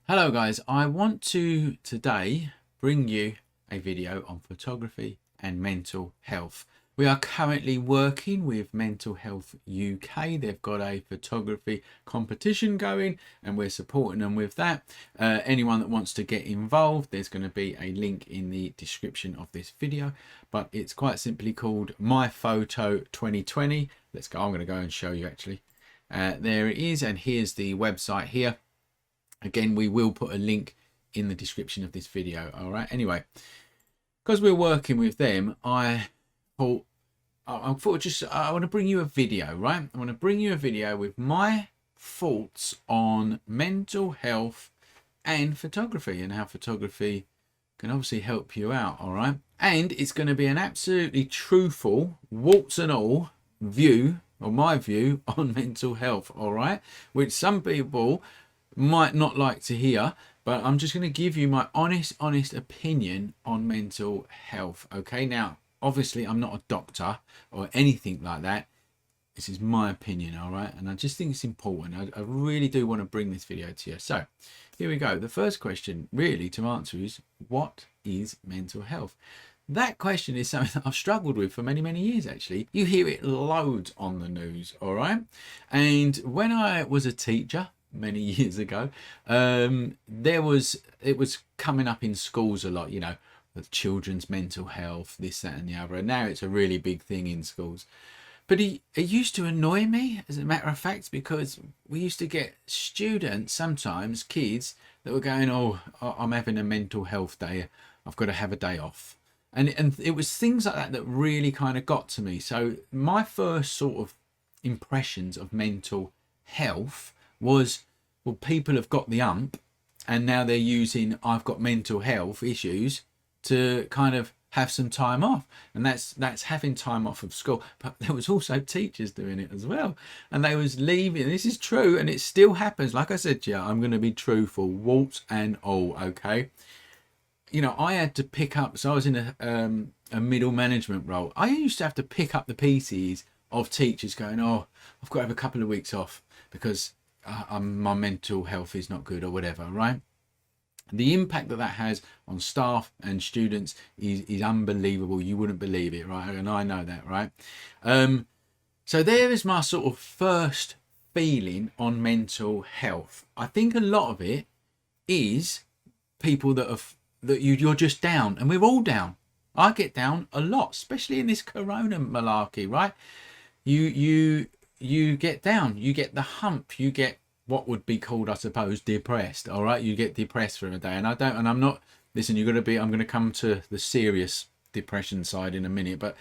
Hello guys, I want to today bring you a video on photography and mental health. We are currently working with Mental Health UK. They've got a photography competition going and we're supporting them with that. Anyone that wants to get involved, there's going to be a link in the description of this video, but it's quite simply called My Photo 2020. Let's go. I'm going to go and show you actually. There it is, and here's the website here. Again, we will put a link in the description of this video. All right. Anyway, because we're working with them, I want to bring you a video, right? I want to bring you a video with my thoughts on mental health and photography and how photography can obviously help you out. All right. And it's going to be an absolutely truthful, warts and all view, or my view on mental health. All right. Which some people might not like to hear, but I'm just going to give you my honest opinion on mental health. Okay, now obviously I'm not a doctor or anything like that. This is my opinion, all right, and I just think it's important. I really do want to bring this video to you. So here we go. The first question really to answer is, what is mental health? That question is something that I've struggled with for many years. Actually, you hear it loads on the news, all right, and when I was a teacher many years ago, it was coming up in schools a lot, you know, with children's mental health, this, that and the other, and now it's a really big thing in schools. But it used to annoy me, as a matter of fact, because we used to get students, sometimes kids, that were going, oh, I'm having a mental health day, I've got to have a day off. And it was things like that that really kind of got to me. So my first sort of impressions of mental health was, well, people have got the ump and now they're using I've got mental health issues to kind of have some time off, and that's having time off of school. But there was also teachers doing it as well, and they was leaving. This is true, and it still happens. Like I said to you, I'm going to be truthful, warts and all. Okay, you know, I had to pick up, so I was in a middle management role. I used to have to pick up the pieces of teachers going, oh, I've got to have a couple of weeks off because my mental health is not good or whatever, right? The impact that has on staff and students is unbelievable. You wouldn't believe it, right? And I know that, right? So there is my sort of first feeling on mental health. I think a lot of it is people you're just down, and we're all down. I get down a lot, especially in this corona malarkey, right? You get down, you get the hump, you get what would be called, I suppose, depressed. All right, you get depressed for a day, and I'm not. Listen, I'm going to come to the serious depression side in a minute, but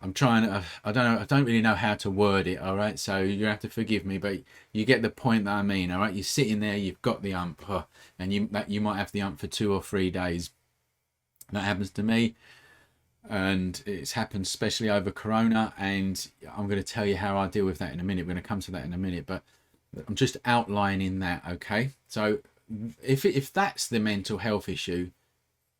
I'm trying to. I don't really know how to word it. All right, so you have to forgive me, but you get the point that I mean. All right, you're sitting there, you've got the ump, and you might have the ump for 2 or 3 days. That happens to me, and it's happened especially over corona, and I'm going to tell you how I deal with that in a minute. We're going to come to that in a minute, but I'm just outlining that. Okay, so if that's the mental health issue,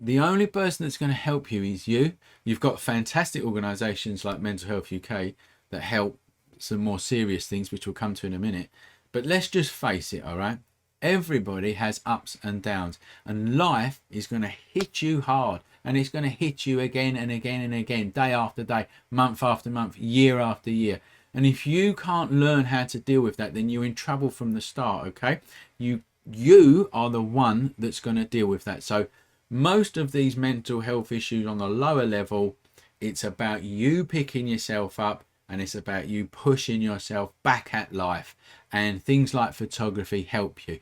the only person that's going to help you is you. You've got fantastic organisations like Mental Health UK that help some more serious things, which we'll come to in a minute, but let's just face it, all right, everybody has ups and downs, and life is going to hit you hard, and it's going to hit you again and again and again, day after day, month after month, year after year. And if you can't learn how to deal with that, then you're in trouble from the start. Okay, you are the one that's going to deal with that. So most of these mental health issues on the lower level, it's about you picking yourself up, and it's about you pushing yourself back at life, and things like photography help you.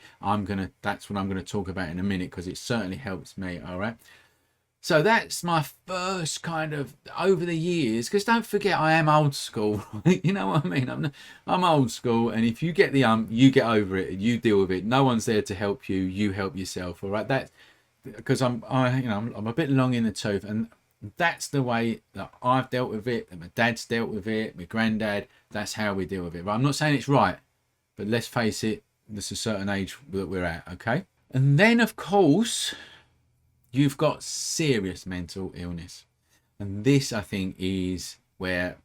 That's what I'm going to talk about in a minute, because it certainly helps me. All right, so that's my first kind of over the years, because don't forget, I am old school. You know what I mean? I'm old school, and if you get the you get over it, you deal with it. No one's there to help you. You help yourself. All right, that's because I'm a bit long in the tooth, and that's the way that I've dealt with it, that my dad's dealt with it, my granddad. That's how we deal with it. But I'm not saying it's right, but let's face it, there's a certain age that we're at. Okay, and then of course, you've got serious mental illness, and this, I think, is where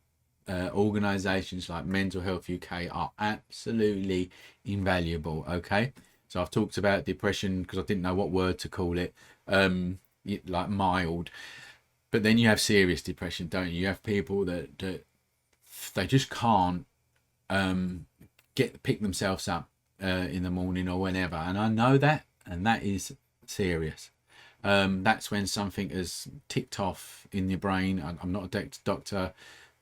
organisations like Mental Health UK are absolutely invaluable. Okay, So I've talked about depression because I didn't know what word to call it, like mild. But then you have serious depression, don't you? You have people that they just can't pick themselves up in the morning or whenever, and I know that, and that is serious. That's when something has ticked off in your brain. I'm not a doctor.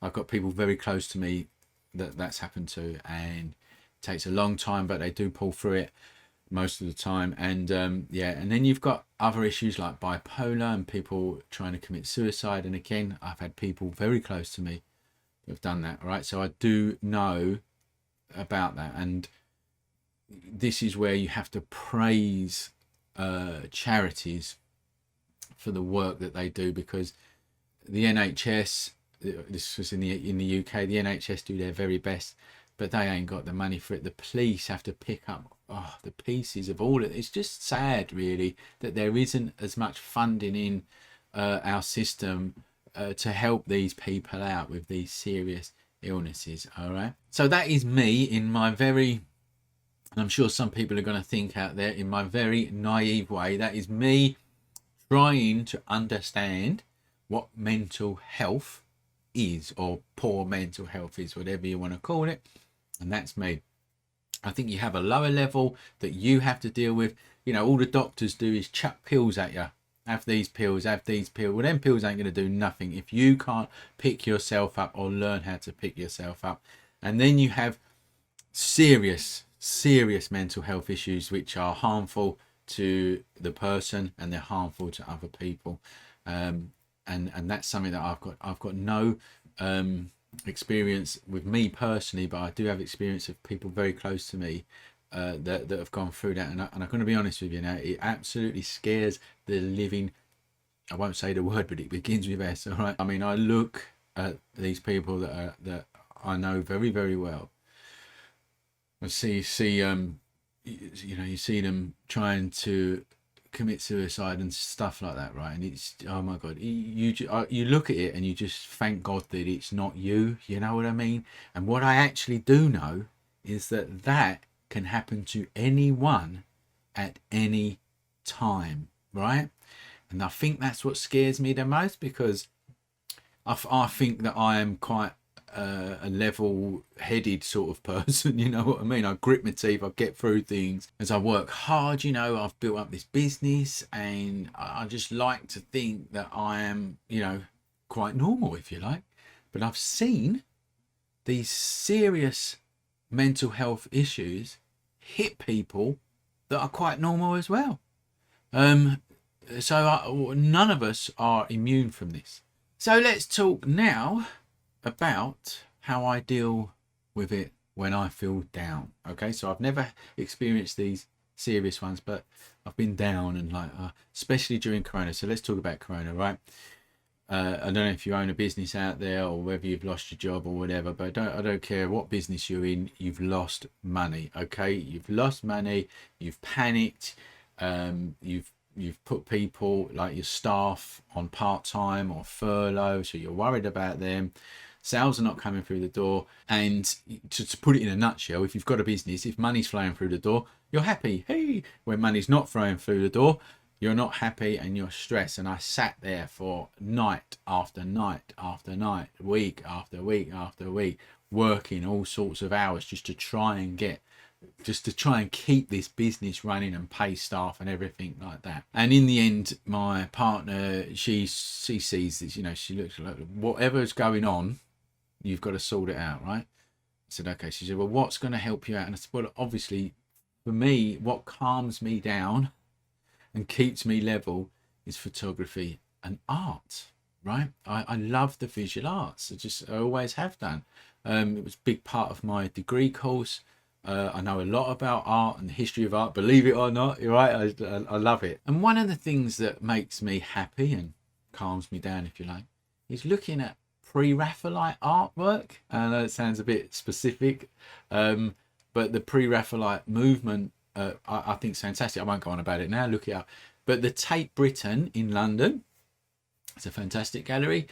I've got people very close to me that's happened to, and it takes a long time, but they do pull through it most of the time. And yeah, and then you've got other issues like bipolar and people trying to commit suicide. And again, I've had people very close to me who have done that. All right, so I do know about that, and this is where you have to praise charities for the work that they do, because the NHS, this was in the UK, the NHS do their very best, but they ain't got the money for it. The police have to pick up the pieces of all of it. It's just sad, really, that there isn't as much funding in our system to help these people out with these serious illnesses. All right, so that is me in my very, and I'm sure some people are going to think out there, in my very naive way, that is me trying to understand what mental health is, or poor mental health is, whatever you want to call it. And that's me. I think you have a lower level that you have to deal with. You know, all the doctors do is chuck pills at you. Have these pills, have these pills. Well, them pills ain't going to do nothing if you can't pick yourself up or learn how to pick yourself up. And then you have serious mental health issues which are harmful to the person and they're harmful to other people. And that's something that I've got no experience with me personally, but I do have experience of people very close to me that have gone through that. And I'm going to be honest with you now, it absolutely scares the living, I won't say the word, but it begins with S. All right. I mean, I look at these people that I know very, very well. I see you see them trying to commit suicide and stuff like that, right? And it's, oh my God, you look at it and you just thank God that it's not you. You know what I mean? And what I actually do know is that can happen to anyone at any time, right? And I think that's what scares me the most, because I think that I am quite a level-headed sort of person, you know what I mean? I grit my teeth, I get through things as I work hard. You know, I've built up this business, and I just like to think that I am, you know, quite normal, if you like. But I've seen these serious mental health issues hit people that are quite normal as well. So none of us are immune from this. So let's talk now about how I deal with it when I feel down. Okay, so I've never experienced these serious ones, but I've been down, and like especially during Corona. So let's talk about Corona, right? I don't know if you own a business out there or whether you've lost your job or whatever, but I don't care what business you're in, you've lost money. Okay, you've lost money, you've panicked, you've put people like your staff on part-time or furlough, so you're worried about them. Sales are not coming through the door. And to put it in a nutshell, if you've got a business, if money's flowing through the door, you're happy. Hey, when money's not flowing through the door, you're not happy and you're stressed. And I sat there for night after night after night, week after week after week, working all sorts of hours just to try and keep this business running and pay staff and everything like that. And in the end, my partner, she sees this, you know, she looks like, whatever's going on, you've got to sort it out, right? I said, okay. She said, well, what's going to help you out? And I said, well, obviously, for me, what calms me down and keeps me level is photography and art, right? I love the visual arts. I always have done. It was a big part of my degree course. I know a lot about art and the history of art, believe it or not, you're right, I love it. And one of the things that makes me happy and calms me down, if you like, is looking at pre-Raphaelite artwork. I know it sounds a bit specific, but the pre-Raphaelite movement, I think is fantastic. I won't go on about it now, look it up. But the Tate Britain in London, it's a fantastic gallery.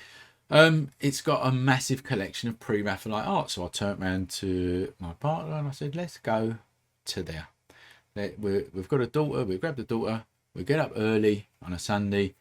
It's got a massive collection of pre-Raphaelite art. So I turned around to my partner and I said, let's go to there. We've got a daughter, we grab the daughter, we get up early on a Sunday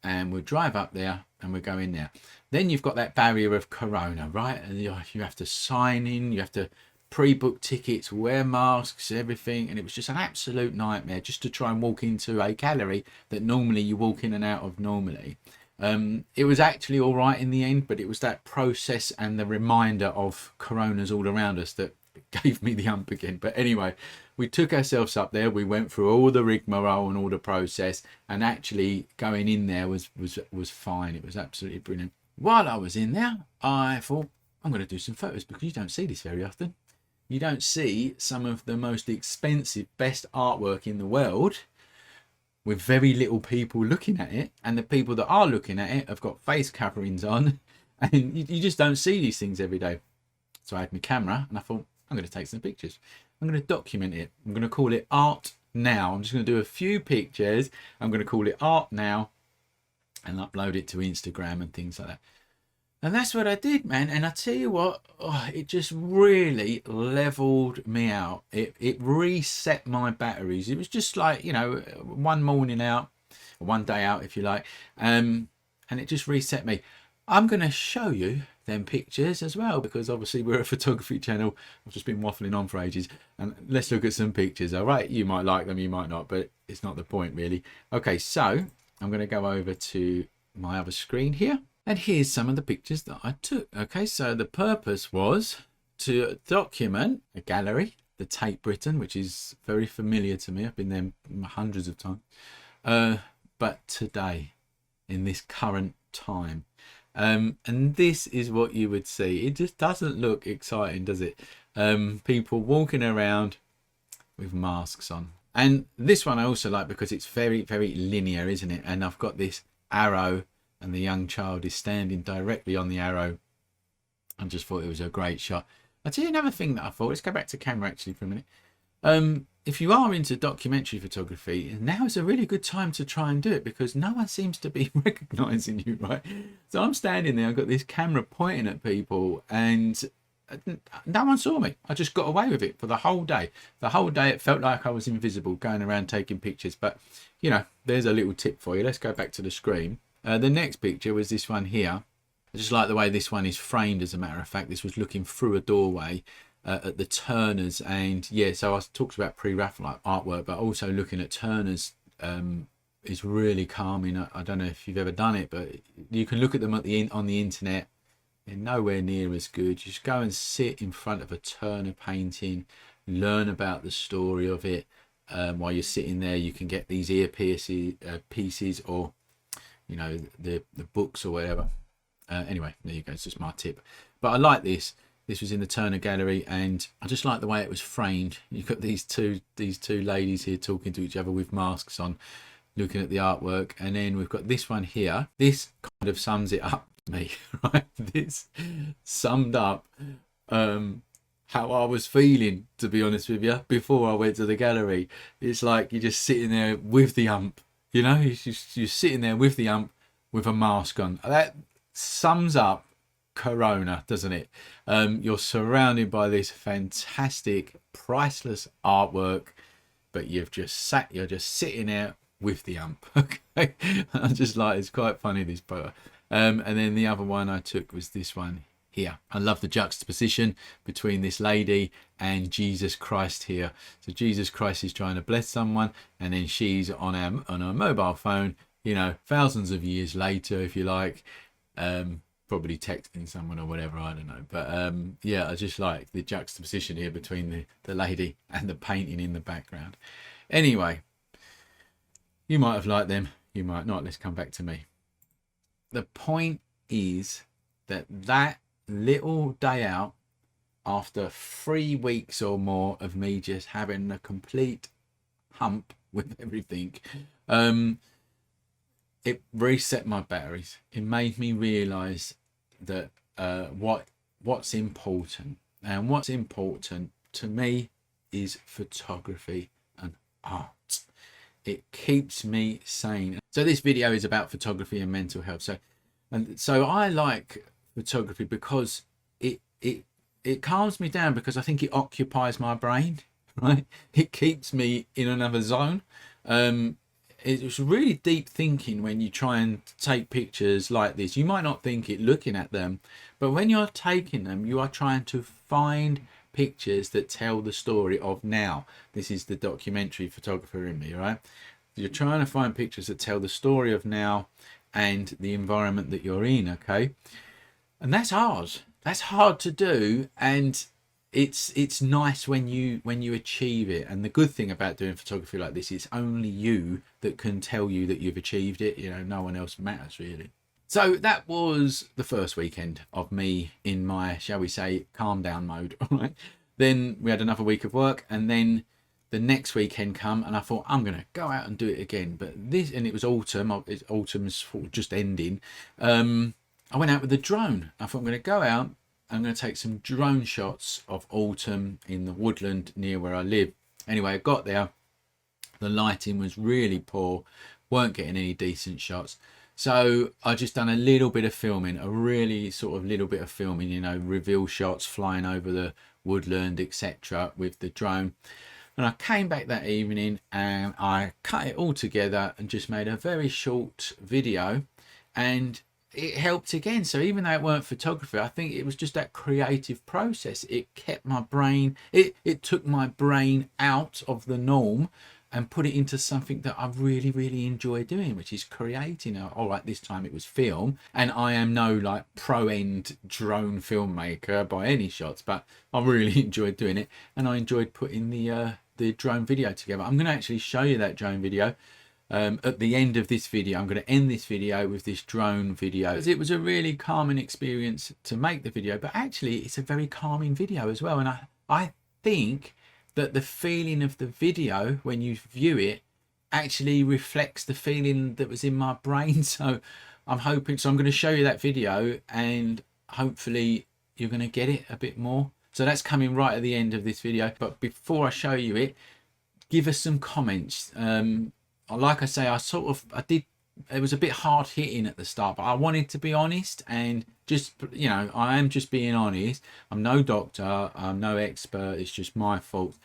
and we'll drive up there and we'll go in there. Then you've got that barrier of Corona, right? And you have to sign in, you have to pre-book tickets, wear masks, everything. And it was just an absolute nightmare just to try and walk into a gallery that normally you walk in and out of normally. It was actually all right in the end, but it was that process and the reminder of Coronas all around us that gave me the hump again. But anyway, we took ourselves up there, we went through all the rigmarole and all the process, and actually going in there was fine. It was absolutely brilliant. While I was in there, I thought, I'm going to do some photos, because you don't see this very often. You don't see some of the most expensive, best artwork in the world with very little people looking at it, and the people that are looking at it have got face coverings on, and you just don't see these things every day. So I had my camera and I thought, I'm going to take some pictures. I'm going to document it. I'm going to call it Art Now. I'm just going to do a few pictures. I'm going to call it Art Now and upload it to Instagram and things like that. And that's what I did, man. And I tell you what, it just really leveled me out. It reset my batteries. It was just like, you know, one morning out, one day out, if you like. And it just reset me. I'm going to show you them pictures as well, because obviously we're a photography channel. I've just been waffling on for ages. And let's look at some pictures. All right, you might like them, you might not, but it's not the point really. Okay, so I'm going to go over to my other screen here. And here's some of the pictures that I took. Okay, so the purpose was to document a gallery, the Tate Britain, which is very familiar to me. I've been there hundreds of times. But today, in this current time, and this is what you would see. It just doesn't look exciting, does it? People walking around with masks on. And this one I also like because it's very, very linear, isn't it? And I've got this arrow, and the young child is standing directly on the arrow. I just thought it was a great shot. I'll tell you another thing that I thought. Let's go back to camera actually for a minute. If you are into documentary photography, now is a really good time to try and do it, because no one seems to be recognizing you, right? So I'm standing there, I've got this camera pointing at people, and no one saw me. I just got away with it for the whole day. The whole day it felt like I was invisible, going around taking pictures. But, you know, there's a little tip for you. Let's go back to the screen. The next picture was this one here. I just like the way this one is framed, as a matter of fact. This was looking through a doorway at the Turners, and yeah, so I talked about pre-Raphael artwork, but also looking at Turners is really calming. I don't know if you've ever done it, but you can look at them on the internet. They're nowhere near as good. Just go and sit in front of a Turner painting, learn about the story of it. While you're sitting there, you can get these pieces, or you know, the books or whatever. Anyway, there you go. It's just my tip. But I like this. This was in the Turner Gallery, and I just like the way it was framed. You've got these two ladies here talking to each other with masks on, looking at the artwork. And then we've got this one here. This kind of sums it up to me, right? This summed up how I was feeling, to be honest with you, before I went to the gallery. It's like you're just sitting there with the ump, you know? You're sitting there with the ump with a mask on. That sums up Corona, doesn't it? You're surrounded by this fantastic, priceless artwork, but you're just sitting there with the ump. Okay, I just like, it's quite funny, this photo. And then the other one I took was this one here. I love the juxtaposition between this lady and Jesus Christ here. So Jesus Christ is trying to bless someone, and then she's on her mobile phone, you know, thousands of years later, if you like, probably texting someone or whatever, I don't know. But yeah, I just like the juxtaposition here between the lady and the painting in the background. Anyway, you might have liked them, you might not. Let's come back to me. The point is that little day out, after 3 weeks or more of me just having a complete hump with everything, it reset my batteries. It made me realize that what's important, and what's important to me is photography and art. It keeps me sane. So this video is about photography and mental health. So I like photography because it calms me down, because I think it occupies my brain, right? It keeps me in another zone. It's really deep thinking when you try and take pictures like this. You might not think it looking at them, but when you're taking them, you are trying to find pictures that tell the story of now. This is the documentary photographer in me, right? You're trying to find pictures that tell the story of now and the environment that you're in, okay? And that's hard. That's hard to do, and it's nice when you achieve it. And the good thing about doing photography like this, it's only you that can tell you that you've achieved it. You know, no one else matters really. So that was the first weekend of me in my, shall we say, calm down mode. All right. Then we had another week of work, and then the next weekend come, and I thought I'm gonna go out and do it again. But this, and it was autumn. Autumn's sort of just ending. I went out with the drone. I thought I'm gonna go out. I'm going to take some drone shots of autumn in the woodland near where I live. Anyway, I got there. The lighting was really poor. Weren't getting any decent shots. So I just done a little bit of filming, a really sort of little bit of filming, you know, reveal shots flying over the woodland, etc. with the drone. And I came back that evening and I cut it all together and just made a very short video, and it helped again. So even though it weren't photography, I think it was just that creative process. It kept my brain, it took my brain out of the norm and put it into something that I really enjoy doing, which is creating. All right, this time it was film, and I am no like pro-end drone filmmaker by any shots, but I really enjoyed doing it, and I enjoyed putting the drone video together. I'm going to actually show you that drone video. At the end of this video. I'm going to end this video with this drone video, because it was a really calming experience to make the video, but actually it's a very calming video as well. And I think that the feeling of the video when you view it actually reflects the feeling that was in my brain. So I'm hoping, so I'm going to show you that video, and hopefully you're going to get it a bit more. So that's coming right at the end of this video. But before I show you it, give us some comments. Like I say, I did, it was a bit hard hitting at the start, but I wanted to be honest, and just, you know, I am just being honest. I'm no doctor, I'm no expert, it's just my faults.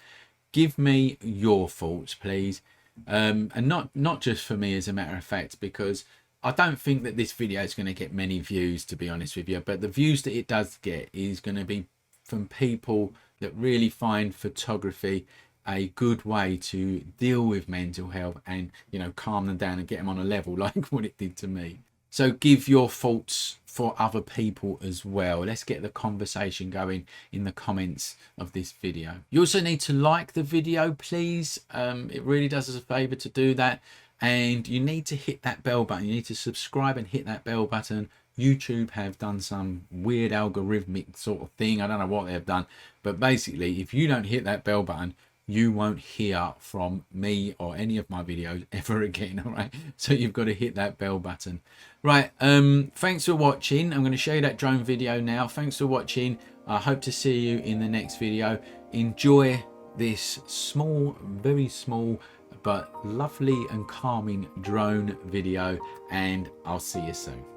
Give me your faults, please. And not just for me, as a matter of fact, because I don't think that this video is going to get many views, to be honest with you, but the views that it does get is going to be from people that really find photography a good way to deal with mental health and, you know, calm them down and get them on a level like what it did to me. So give your faults for other people as well. Let's get the conversation going in the comments of this video. You also need to like the video, please. It really does us a favor to do that. And you need to hit that bell button. You need to subscribe and hit that bell button. YouTube have done some weird algorithmic sort of thing. I don't know what they've done, but basically if you don't hit that bell button, you won't hear from me or any of my videos ever again. All right, so you've got to hit that bell button. Right, thanks for watching. I'm going to show you that drone video now. Thanks for watching. I hope to see you in the next video. Enjoy this small, very small but lovely and calming drone video, and I'll see you soon.